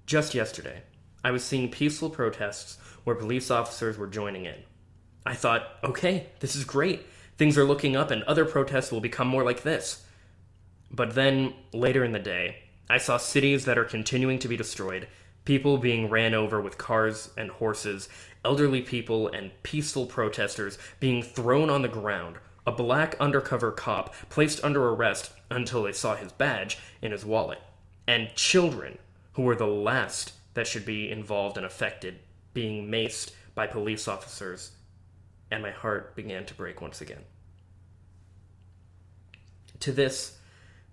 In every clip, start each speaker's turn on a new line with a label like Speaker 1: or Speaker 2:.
Speaker 1: Just yesterday, I was seeing peaceful protests where police officers were joining in. I thought, okay, this is great. Things are looking up and other protests will become more like this. But then, later in the day, I saw cities that are continuing to be destroyed, people being ran over with cars and horses, elderly people and peaceful protesters being thrown on the ground, a black undercover cop placed under arrest until they saw his badge in his wallet, and children who were the last that should be involved and affected being maced by police officers, and my heart began to break once again. To this,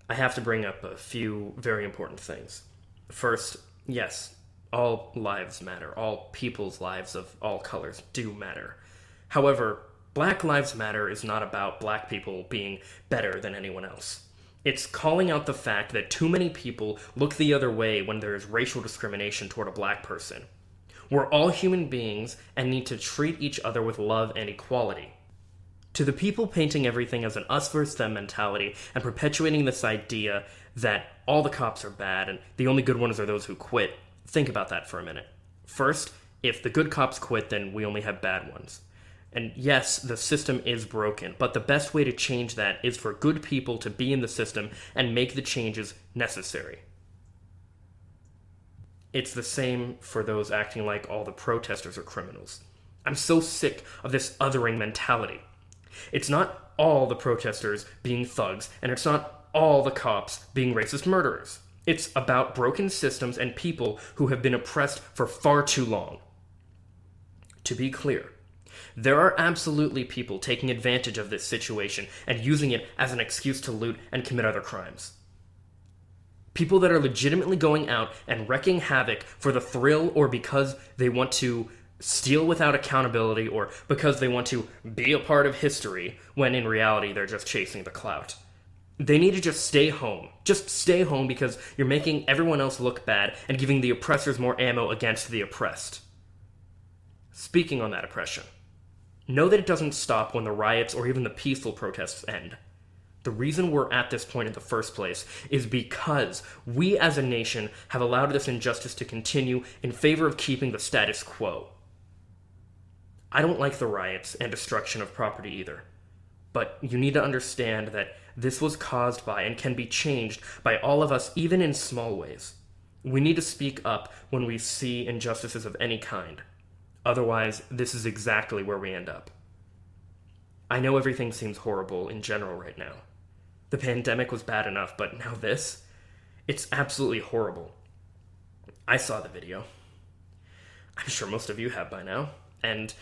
Speaker 1: I have to bring up a few very important things. First, yes, all lives matter. All people's lives of all colors do matter. However, Black Lives Matter is not about black people being better than anyone else. It's calling out the fact that too many people look the other way when there is racial discrimination toward a black person. We're all human beings and need to treat each other with love and equality. To the people painting everything as an us versus them mentality and perpetuating this idea that all the cops are bad and the only good ones are those who quit, think about that for a minute. First, if the good cops quit, then we only have bad ones. And yes, the system is broken, but the best way to change that is for good people to be in the system and make the changes necessary. It's the same for those acting like all the protesters are criminals. I'm so sick of this othering mentality. It's not all the protesters being thugs, and it's not all the cops being racist murderers. It's about broken systems and people who have been oppressed for far too long. To be clear, there are absolutely people taking advantage of this situation and using it as an excuse to loot and commit other crimes. People that are legitimately going out and wreaking havoc for the thrill or because they want to steal without accountability or because they want to be a part of history when in reality they're just chasing the clout. They need to just stay home. Just stay home because you're making everyone else look bad and giving the oppressors more ammo against the oppressed. Speaking on that oppression, know that it doesn't stop when the riots or even the peaceful protests end. The reason we're at this point in the first place is because we as a nation have allowed this injustice to continue in favor of keeping the status quo. I don't like the riots and destruction of property either, but you need to understand that this was caused by and can be changed by all of us even in small ways. We need to speak up when we see injustices of any kind. Otherwise, this is exactly where we end up. I know everything seems horrible in general right now. The pandemic was bad enough, but now this? It's absolutely horrible. I saw the video. I'm sure most of you have by now, and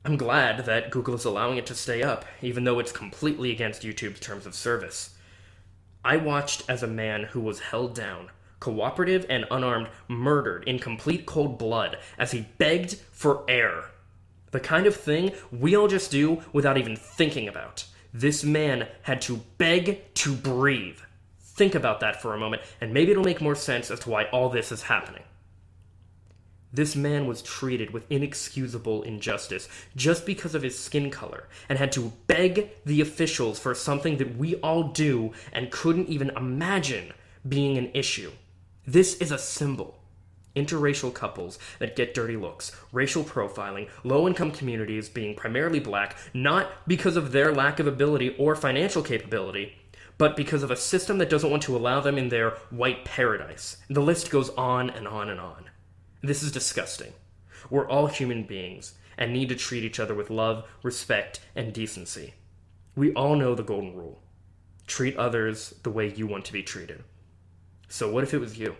Speaker 1: I'm glad that Google is allowing it to stay up, even though it's completely against YouTube's terms of service. I watched as a man who was held down, cooperative and unarmed, murdered in complete cold blood as he begged for air. The kind of thing we all just do without even thinking about. This man had to beg to breathe. Think about that for a moment, and maybe it'll make more sense as to why all this is happening. This man was treated with inexcusable injustice just because of his skin color, and had to beg the officials for something that we all do and couldn't even imagine being an issue. This is a symbol. Interracial couples that get dirty looks, racial profiling, low-income communities being primarily black, not because of their lack of ability or financial capability, but because of a system that doesn't want to allow them in their white paradise. The list goes on and on and on. This is disgusting. We're all human beings and need to treat each other with love, respect, and decency. We all know the golden rule. Treat others the way you want to be treated. So what if it was you?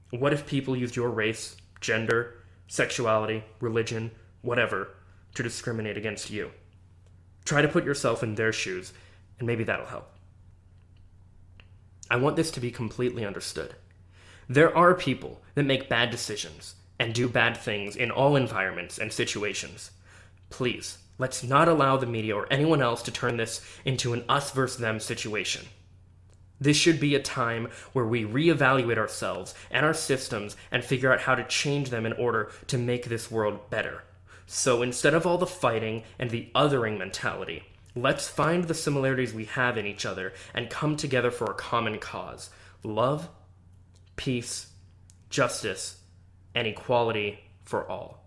Speaker 1: What if people used your race, gender, sexuality, religion, whatever, to discriminate against you? Try to put yourself in their shoes, and maybe that'll help. I want this to be completely understood. There are people that make bad decisions and do bad things in all environments and situations. Please, let's not allow the media or anyone else to turn this into an us versus them situation. This should be a time where we reevaluate ourselves and our systems and figure out how to change them in order to make this world better. So instead of all the fighting and the othering mentality, let's find the similarities we have in each other and come together for a common cause. Love, peace, justice, and equality for all.